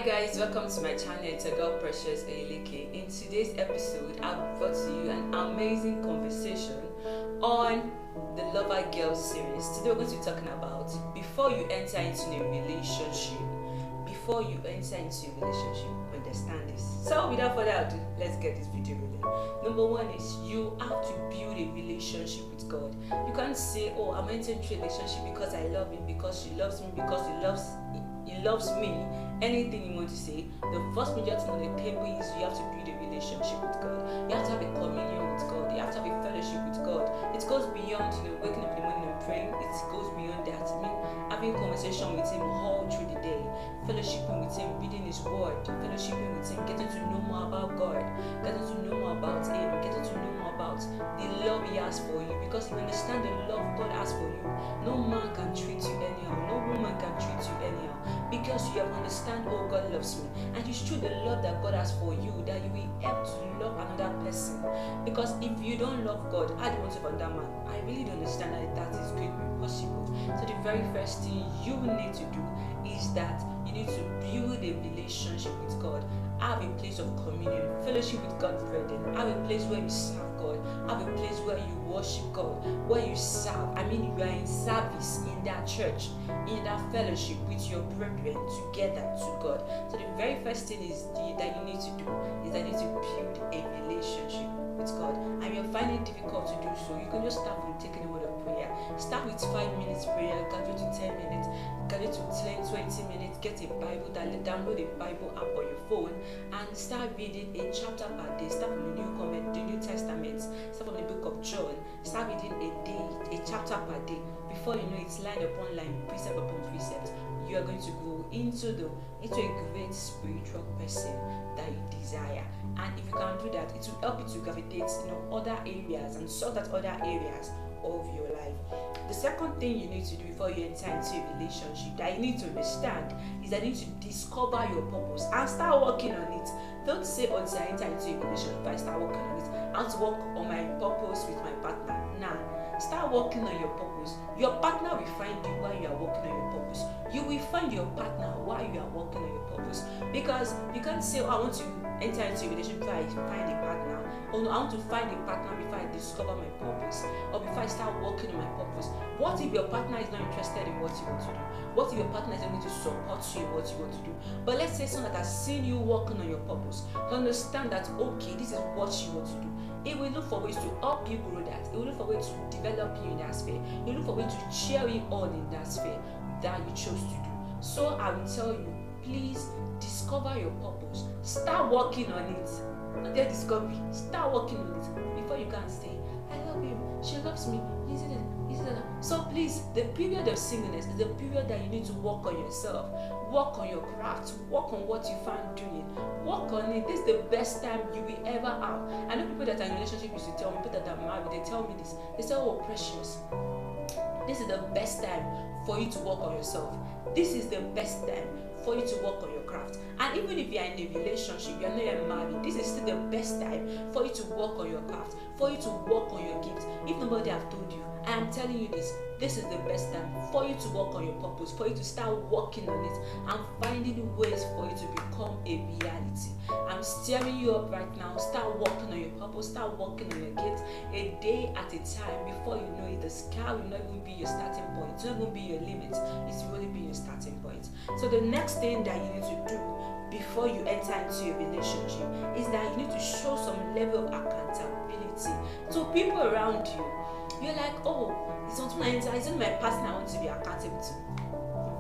guys, welcome to my channel. It's a girl Precious Eleke. In today's episode, I've brought to you an amazing conversation on the Lover Girl series. Today we're going to be talking about before you enter into a relationship. Understand this. So without further ado, let's get this video rolling. Number one is you have to build a relationship with God. You can't say, oh, I'm entering into a relationship because I love him, because she loves me, because he loves me. Anything you want to say, the first major thing on the table is you have to build a relationship with God. You have to have a communion with God. You have to have a fellowship with God. It goes beyond, waking up in the morning and praying. It goes beyond that. I mean, having conversation with him all through the day, fellowshipping with him, reading his word, fellowshipping with him, getting to know more about God, getting to know more about him, getting to know more about the love he has for you. Because if you understand the love God has for you, no man can treat you anyhow, no woman can treat you anyhow. Because you have understand, oh, God loves me. And it's true the love that God has for you, that you will help to love another person. Because if you don't love God, how do you want to love another man? I really don't understand that is going to be possible. So the very first thing you need to do is that you need to build a relationship with God. Have a place of communion, fellowship with God, brethren. Have a place where you serve God. Have a place where you worship God, where you serve. I mean, you are in service in that church, in that fellowship with your brethren together to God. So the very first thing that you need to do is that you need to build a relationship with God. And you're finding it difficult to do so, you can just start from taking a word of prayer. Start with 5 minutes prayer, graduate to 10 minutes, graduate to 10, 20 minutes, get a Bible, download a Bible app on your phone and start reading a chapter per day. Start from the New Testament, start from the book of John, start reading a chapter per day. Before you know it's line upon line, precept upon precept, you are going to grow into a great spiritual person that you desire. And if you can do that, it will help you to gravitate other areas and sort out other areas of your life. The second thing you need to do before you enter into a relationship that you need to understand is that you need to discover your purpose and start working on it. Don't say until I enter into a relationship I start working on it. I have to work on my purpose with my partner. Nah. Start working on your purpose. Your partner will find you while you are working on your purpose. You will find your partner while you are working on your purpose. Because you can't say, oh, I want to enter into a relationship before I find a partner. Or no, I want to find a partner before I discover my purpose. Or before I start working on my purpose. What if your partner is not interested in what you want to do? What if your partner is not going to support you in what you want to do? But let's say someone that has seen you working on your purpose, understand that, okay, this is what you want to do. It will look for ways to help you grow that. It will look for ways to develop you in that sphere. It will look for ways to cheer you on in that sphere that you chose to do. So I will tell you, please discover your purpose. Start working on it. Not your discovery. Start working on it before you can say, I love him, she loves me. So please, the period of singleness is the period that you need to work on yourself, work on your craft, work on what you find doing, work on it. This is the best time you will ever have. I know people that are in a relationship used to tell me, people that are married, they tell me this. They say, oh, Precious, this is the best time for you to work on yourself. This is the best time for you to work on your craft. And even if you are in a relationship, you are not yet married, this is still the best time for you to work on your craft, for you to work on your gift. If nobody have told you, I am telling you this is the best time for you to work on your purpose, for you to start working on it and finding ways for you to become a reality. I'm stirring you up right now. Start working on your purpose, start working on your gift a day at a time. Before you know it, the sky will not even be your starting point. It's not even be your limit. It's really be your starting point. So the next thing that you need to do before you enter into a relationship is that you need to show some level of accountability to people around you. You're like, oh, it's not my partner I want to be accountable to.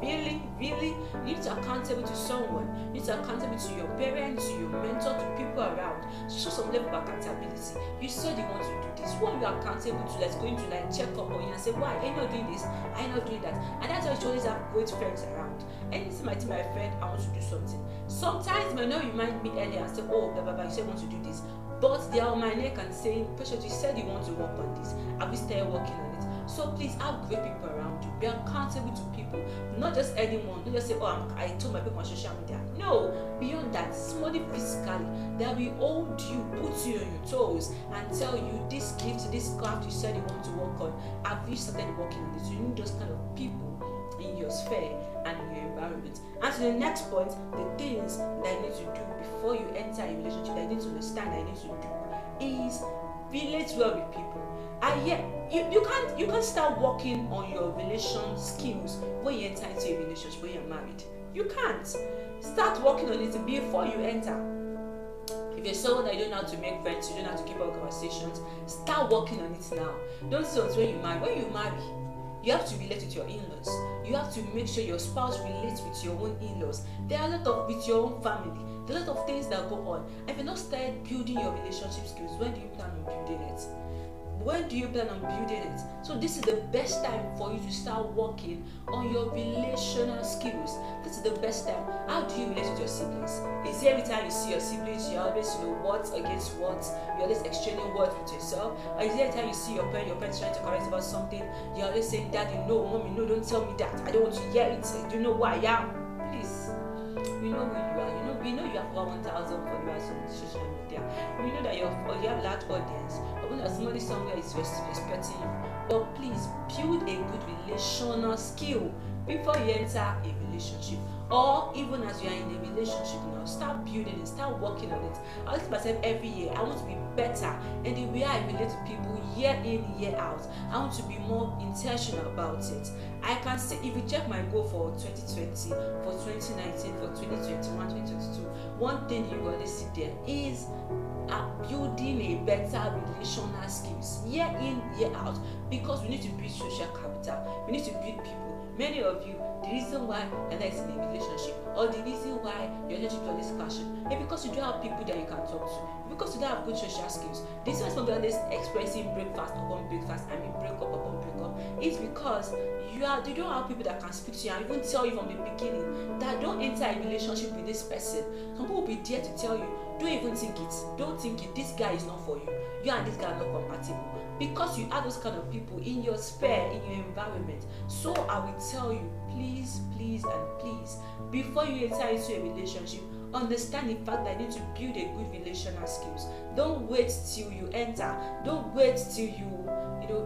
Really? You need to be accountable to someone. You need to be accountable to your parents, to your mentor, to people around. Show some level of accountability. You said you want to do this. Who are you accountable to that's going to check up on you and say, why? Are you not doing this? Are you not doing that? And that's why you should always have great friends around. Anytime I tell my friend, I want to do something. Sometimes you may not remind me earlier and say, oh, blah, blah, blah, you said you want to do this. But they are on my neck and saying, Precious, you said you want to work on this. Have you started working on it? So please have great people around you. Be accountable to people, not just anyone. Don't just say, oh, I told my people on social media. No, beyond that, somebody physically that will hold you, put you on your toes, and tell you this gift, this craft you said you want to work on. Have you started working on it? So you need those kind of people in your sphere and in your environment. And to the next point, the things that you need to do before you enter a relationship, that you need to understand, that you need to do, is relate well with people. And yet, you can't start working on your relation skills when you enter into a relationship, when you're married. You can't. Start working on it before you enter. If you're someone that you don't know how to make friends, you don't know how to keep up conversations, start working on it now. Don't say until when you marry. When you marry, you have to relate with your in-laws. You have to make sure your spouse relates with your own in-laws. There are a lot of with your own family. There are a lot of things that go on. If you not start building your relationship skills, when do you plan on building it? When do you plan on building it? So this is the best time for you to start working on your relational skills. This is the best time. How do you relate with your siblings? Is it every time you see your siblings, you're always, what against what? You're always exchanging words with yourself? Or is it every time you see your parents trying to correct about something, you're always saying, Daddy, no, Mommy, no, don't tell me that. I don't want to hear it. Do you know who I am? Please. We know who you are. We know you have over 1,000 followers on social media. We know that you have a large audience. Or that somebody somewhere is respecting you. But please build a good relational skill before you enter a relationship. Or even as you are in a relationship now, start building it, start working on it. I ask myself every year, I want to be better in the way I relate to people year in, year out. I want to be more intentional about it. I can say, if you check my goal for 2020, for 2019, for 2021, 2022, one thing you always see there is building a better relational skills year in, year out, because we need to build social capital. We need to build people. Many of you, the reason why you're not in a relationship, or the reason why your relationship is always clashing, is because you don't have people that you can talk to, because you don't have good social skills. This is why always expressing breakfast upon breakfast, break up upon break up. It's because you don't have people that can speak to you and even tell you from the beginning that don't enter a relationship with this person. Some people will be there to tell you, don't even think it. Don't think it. This guy is not for you. You and this guy are not compatible. Because you have those kind of people in your sphere, in your environment. So I will tell you, please, please, and please, before you enter into a relationship, understand the fact that you need to build a good relational skills. Don't wait till you enter. Don't wait till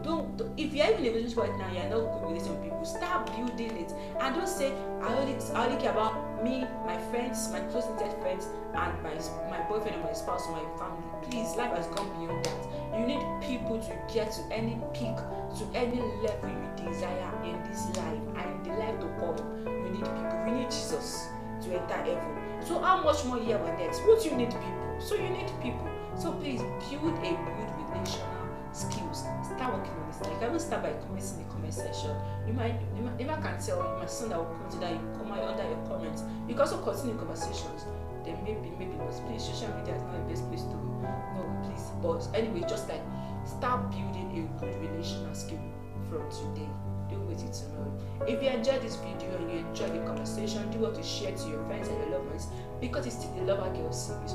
don't if you're in a relationship right now, you're not good with people, start building it. And don't say, I only care about me, my friends, my close knitted friends, and my boyfriend or my spouse or my family. Please, life has gone beyond that. You need people to get to any peak, to any level you desire in this life and in the life to come. You need people. We need Jesus to enter heaven. So how much more here on earth? What you need people? So you need people. So please build a good relational skills. Start working on this. You can even start by commenting in the comment section. You might can tell my son that will come to that, you come under your comments. You can also continue conversations. Then maybe not. Please, social media is not the best place to no, please. But anyway, just like start building a good relational skill from today. Don't wait till tomorrow. If you enjoyed this video and you enjoyed the conversation, do want to share to your friends and your loved ones, because it's still the Lover Girl series,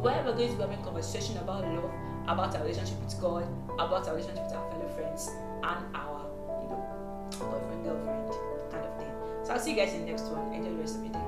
where we're going to be having conversation about love, about our relationship with God, about our relationship with our fellow friends, and our boyfriend, girlfriend kind of thing. So I'll see you guys in the next one. Enjoy the rest of your day.